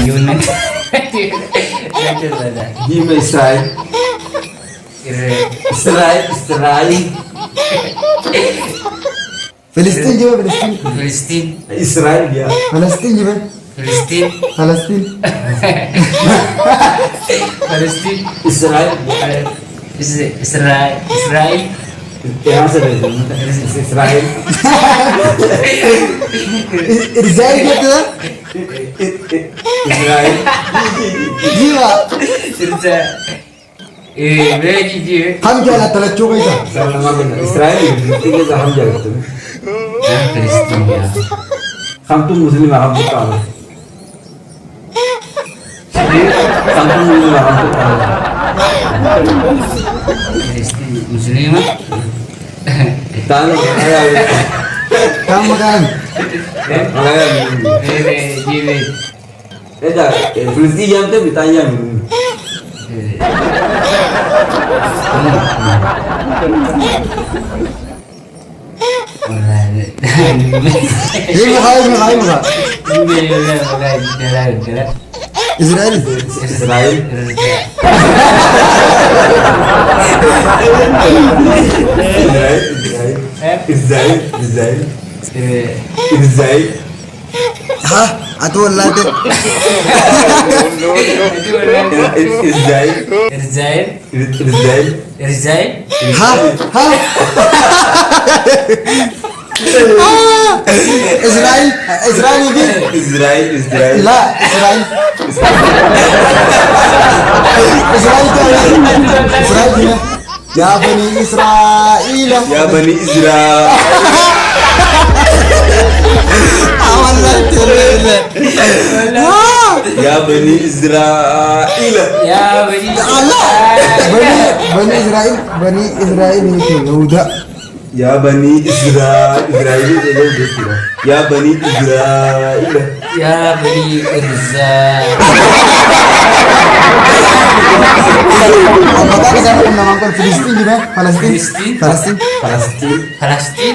Yun na. Ganyan pala. Di ba Israel? Israel. Palestine di ba? Palestine. Palestine. Israel ya. Palestine di ba? Palestine. Palestine. Palestine. Israel. Israel. Israel. यहाँ से भेजो Israel Israel gitu lah. Israel Gila. Sirsa. Bagi dia. Ham jalan telat coba itu. sama dengan Israel itu kita हम जाते हैं Palestine ya. हम तो मुस्लिम हम तो काला हम तो मुस्लिम हम तो काला Palestine Muslim. ताने आया Kamu makan. आया Jiwe. ऐसा फिलिस्तीन जानते बिताया नहीं Ini muka. Israel. Israel Israel Hah? Atau Allah tu. Israel. Hah? Hah? Israel. Israel ini. Israel La. Israel. Israel tu. Israel dia. Ya Bani Israel. Ya Bani Israel Awan lah terus. Ya Bani Israel Ya beri. Allah. Bani Israel. Bani Israel itu Yehuda. Ya Bani Israel Israel itu dia Ya Bani Israel Ya beri Irza. Apakah kita menamakan Filistin juga? Palestin. Filistin. Palestin. Palestina Palestine.